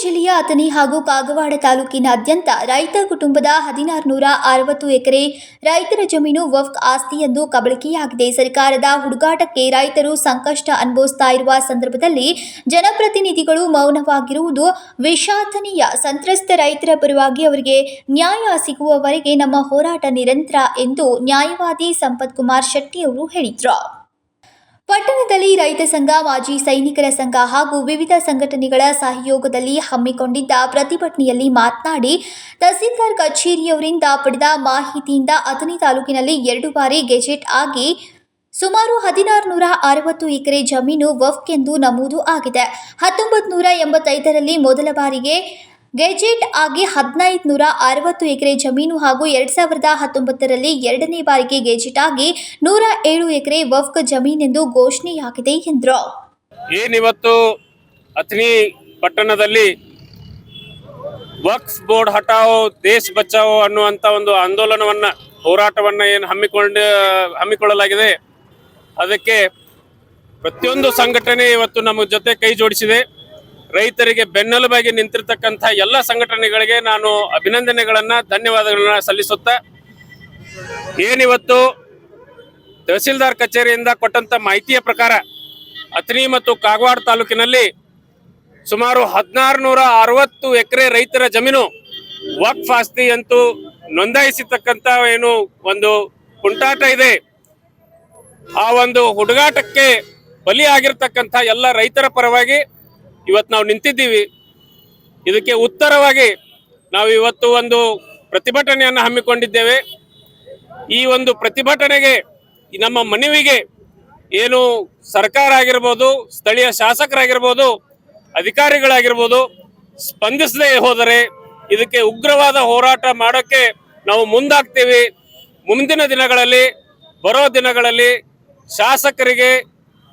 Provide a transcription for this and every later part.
ಜಿಲ್ಲೆಯ ಅಥಣಿ ಹಾಗೂ ಕಾಗವಾಡ ತಾಲೂಕಿನಾದ್ಯಂತ ರೈತ ಕುಟುಂಬದ 1660 ಎಕರೆ ರೈತರ ಜಮೀನು ವಕ್ಫ್ ಆಸ್ತಿ ಎಂದು ಕಬಳಿಕೆಯಾಗಿದೆ. ಸರ್ಕಾರದ ಹುಡುಗಾಟಕ್ಕೆ ರೈತರು ಸಂಕಷ್ಟ ಅನುಭವಿಸುತ್ತಾ ಇರುವ ಸಂದರ್ಭದಲ್ಲಿ ಜನಪ್ರತಿನಿಧಿಗಳು ಮೌನವಾಗಿರುವುದು ವಿಷಾದನೀಯ. ಸಂತ್ರಸ್ತ ರೈತರ ಪರವಾಗಿ ಅವರಿಗೆ ನ್ಯಾಯ ಸಿಗುವವರೆಗೆ ನಮ್ಮ ಹೋರಾಟ ನಿರಂತರ ಎಂದು ನ್ಯಾಯವಾದಿ ಸಂಪತ್ ಕುಮಾರ್ ಶೆಟ್ಟಿ ಅವರು ಹೇಳಿದರು. ಪಟ್ಟಣದಲ್ಲಿ ರೈತ ಸಂಘ, ಮಾಜಿ ಸೈನಿಕರ ಸಂಘ ಹಾಗೂ ವಿವಿಧ ಸಂಘಟನೆಗಳ ಸಹಯೋಗದಲ್ಲಿ ಹಮ್ಮಿಕೊಂಡಿದ್ದ ಪ್ರತಿಭಟನೆಯಲ್ಲಿ ಮಾತನಾಡಿ, ತಹಸೀಲ್ದಾರ್ ಕಚೇರಿಯವರಿಂದ ಪಡೆದ ಮಾಹಿತಿಯಿಂದ ಅಥಣಿ ತಾಲೂಕಿನಲ್ಲಿ 2 ಬಾರಿ ಗೆಜೆಟ್ ಆಗಿ ಸುಮಾರು 1660 ಎಕರೆ ಜಮೀನು ವಕ್ಫ್ ಎಂದು ನಮೂದು ಆಗಿದೆ. 1985ರಲ್ಲಿ ಮೊದಲ ಬಾರಿಗೆ ಗೆಜೆಟ್ ಆಗಿ 1560 ಎಕರೆ ಜಮೀನು ಹಾಗೂ 2019ರಲ್ಲಿ ಎರಡನೇ ಬಾರಿಗೆ ಗೆಜೆಟ್ ಆಗಿ 107 ಎಕರೆ ವಕ್ಫ್ ಜಮೀನೆಂದು ಘೋಷಣೆಯಾಗಿದೆ ಎಂದರು. ಏನಿವತ್ತು ಅಥಣಿ ಪಟ್ಟಣದಲ್ಲಿ ವಕ್ಫ್ ಬೋರ್ಡ್ ಹಟಾವೋ ದೇಶ ಬಚಾವೋ ಅನ್ನುವಂಥ ಒಂದು ಆಂದೋಲನವನ್ನ ಹೋರಾಟವನ್ನ ಏನು ಹಮ್ಮಿಕೊಳ್ಳಲಾಗಿದೆ, ಅದಕ್ಕೆ ಪ್ರತಿಯೊಂದು ಸಂಘಟನೆ ಇವತ್ತು ನಮ್ಮ ಜೊತೆ ಕೈ ಜೋಡಿಸಿದೆ. ರೈತರಿಗೆ ಬೆನ್ನೆಲುಬಾಗಿ ನಿಂತಿರ್ತಕ್ಕಂಥ ಎಲ್ಲ ಸಂಘಟನೆಗಳಿಗೆ ನಾನು ಅಭಿನಂದನೆಗಳನ್ನ, ಧನ್ಯವಾದಗಳನ್ನ ಸಲ್ಲಿಸುತ್ತಾ, ಏನಿವತ್ತು ತಹಸೀಲ್ದಾರ್ ಕಚೇರಿಯಿಂದ ಕೊಟ್ಟಂತ ಮಾಹಿತಿಯ ಪ್ರಕಾರ ಅಥಣಿ ಮತ್ತು ಕಾಗವಾಡ ತಾಲೂಕಿನಲ್ಲಿ ಸುಮಾರು 1660 ಎಕರೆ ರೈತರ ಜಮೀನು ವಕ್ಫ್ ಆಸ್ತಿ ಅಂತೂ ನೋಂದಾಯಿಸಿರ್ತಕ್ಕಂಥ ಏನು ಒಂದು ಕುಂಟಾಟ ಇದೆ, ಆ ಒಂದು ಹುಡುಗಾಟಕ್ಕೆ ಬಲಿಯಾಗಿರ್ತಕ್ಕಂಥ ಎಲ್ಲ ರೈತರ ಪರವಾಗಿ ಇವತ್ತು ನಾವು ನಿಂತಿದ್ದೀವಿ. ಇದಕ್ಕೆ ಉತ್ತರವಾಗಿ ನಾವು ಇವತ್ತು ಒಂದು ಪ್ರತಿಭಟನೆಯನ್ನು ಹಮ್ಮಿಕೊಂಡಿದ್ದೇವೆ. ಈ ಒಂದು ಪ್ರತಿಭಟನೆಗೆ, ನಮ್ಮ ಮನವಿಗೆ ಏನು ಸರ್ಕಾರ ಆಗಿರ್ಬೋದು, ಸ್ಥಳೀಯ ಶಾಸಕರಾಗಿರ್ಬೋದು, ಅಧಿಕಾರಿಗಳಾಗಿರ್ಬೋದು ಸ್ಪಂದಿಸದೇ ಹೋದರೆ ಇದಕ್ಕೆ ಉಗ್ರವಾದ ಹೋರಾಟ ಮಾಡೋಕ್ಕೆ ನಾವು ಮುಂದಾಗ್ತೀವಿ. ಮುಂದಿನ ದಿನಗಳಲ್ಲಿ, ಬರೋ ದಿನಗಳಲ್ಲಿ ಶಾಸಕರಿಗೆ,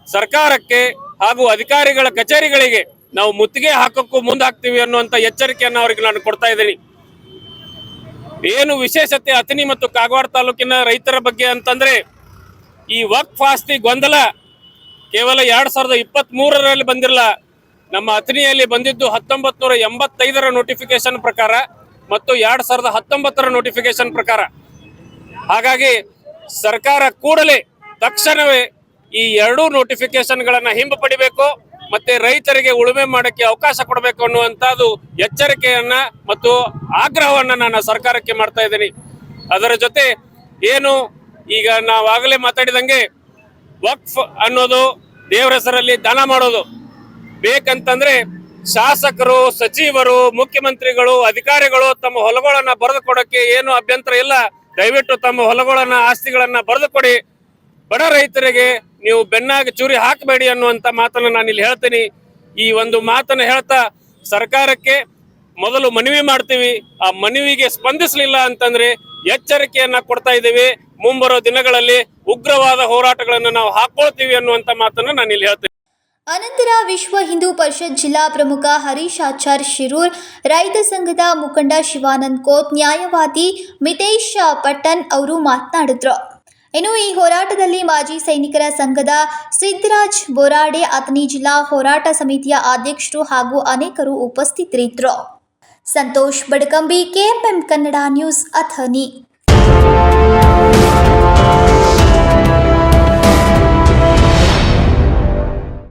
ಸರ್ಕಾರಕ್ಕೆ ಹಾಗೂ ಅಧಿಕಾರಿಗಳ ಕಚೇರಿಗಳಿಗೆ ನಾವು ಮುತ್ತಿಗೆ ಹಾಕೋಕ್ಕೂ ಮುಂದಾಗ್ತೀವಿ ಅನ್ನುವಂಥ ಎಚ್ಚರಿಕೆಯನ್ನು ಅವರಿಗೆ ನಾನು ಕೊಡ್ತಾ ಇದ್ದೀನಿ. ಏನು ವಿಶೇಷತೆ ಅಥಣಿ ಮತ್ತು ಕಾಗವಾಡ ತಾಲೂಕಿನ ರೈತರ ಬಗ್ಗೆ ಅಂತಂದ್ರೆ, ಈ ವಕ್ಫ್ ಆಸ್ತಿ ಗೊಂದಲ ಕೇವಲ 2023ರಲ್ಲಿ ಬಂದಿರಲ್ಲ. ನಮ್ಮ ಅಥಣಿಯಲ್ಲಿ ಬಂದಿದ್ದು 1985ರ ನೋಟಿಫಿಕೇಶನ್ ಪ್ರಕಾರ ಮತ್ತು 2019ರ ನೋಟಿಫಿಕೇಶನ್ ಪ್ರಕಾರ. ಹಾಗಾಗಿ ಸರ್ಕಾರ ಕೂಡಲೇ ತಕ್ಷಣವೇ ಈ ಎರಡೂ ನೋಟಿಫಿಕೇಶನ್ಗಳನ್ನ ಹಿಂಪಡಿಬೇಕು ಮತ್ತೆ ರೈತರಿಗೆ ಉಳುಮೆ ಮಾಡಕ್ಕೆ ಅವಕಾಶ ಕೊಡಬೇಕು ಅನ್ನುವಂಥದ್ದು ಎಚ್ಚರಿಕೆಯನ್ನ ಮತ್ತು ಆಗ್ರಹವನ್ನ ನಾನು ಸರ್ಕಾರಕ್ಕೆ ಮಾಡ್ತಾ ಇದ್ದೀನಿ. ಅದರ ಜೊತೆ ಏನು ಈಗ ನಾವಾಗಲೇ ಮಾತಾಡಿದಂಗೆ ವಕ್ಫ್ ಅನ್ನೋದು ದೇವರ ಹೆಸರಲ್ಲಿ ದಾನ ಮಾಡೋದು. ಬೇಕಂತಂದ್ರೆ ಶಾಸಕರು, ಸಚಿವರು, ಮುಖ್ಯಮಂತ್ರಿಗಳು, ಅಧಿಕಾರಿಗಳು ತಮ್ಮ ಹೊಲಗಳನ್ನ ಬರೆದು ಕೊಡೋಕ್ಕೆ ಏನು ಅಭ್ಯಂತರ ಇಲ್ಲ. ದಯವಿಟ್ಟು ತಮ್ಮ ಹೊಲಗಳನ್ನ, ಆಸ್ತಿಗಳನ್ನ ಬರೆದು ಕೊಡಿ. ಬಡ ರೈತರಿಗೆ ನೀವು ಬೆನ್ನಾಗಿ ಚೂರಿ ಹಾಕಬೇಡಿ ಅನ್ನುವಂಥ ಮಾತನ್ನು ನಾನು ಇಲ್ಲಿ ಹೇಳ್ತೀನಿ. ಈ ಒಂದು ಮಾತನ್ನು ಹೇಳ್ತಾ ಸರ್ಕಾರಕ್ಕೆ ಮೊದಲು ಮನವಿ ಮಾಡ್ತೀವಿ. ಆ ಮನವಿಗೆ ಸ್ಪಂದಿಸಲಿಲ್ಲ ಅಂತಂದ್ರೆ ಎಚ್ಚರಿಕೆಯನ್ನ ಕೊಡ್ತಾ ಇದ್ದೀವಿ. ಮುಂಬರೋ ದಿನಗಳಲ್ಲಿ ಉಗ್ರವಾದ ಹೋರಾಟಗಳನ್ನು ನಾವು ಹಾಕೊಳ್ತೀವಿ ಅನ್ನುವಂಥ ಮಾತನ್ನು ನಾನು ಇಲ್ಲಿ ಹೇಳ್ತೀನಿ. ಅನಂತರ ವಿಶ್ವ ಹಿಂದೂ ಪರಿಷತ್ ಜಿಲ್ಲಾ ಪ್ರಮುಖ ಹರೀಶ್ ಆಚಾರ್ ಶಿರೂರ್, ರೈತ ಸಂಘದ ಮುಖಂಡ ಶಿವಾನಂದ್ ಕೋತ್, ನ್ಯಾಯವಾದಿ ಮಿತೇಶ್ ಪಟ್ಟಣ್ ಅವರು ಮಾತನಾಡಿದ್ರು. ಇನ್ನು ಈ ಹೋರಾಟದಲ್ಲಿ ಮಾಜಿ ಸೈನಿಕರ ಸಂಘದ ಸಿದ್ದರಾಜ್ ಬೋರಾಡೆ, ಅಥಣಿ ಜಿಲ್ಲಾ ಹೋರಾಟ ಸಮಿತಿಯ ಅಧ್ಯಕ್ಷರು ಹಾಗೂ ಅನೇಕರು ಉಪಸ್ಥಿತರಿದ್ದರು. Santosh Badakambi, KMM Kannada news, Athani.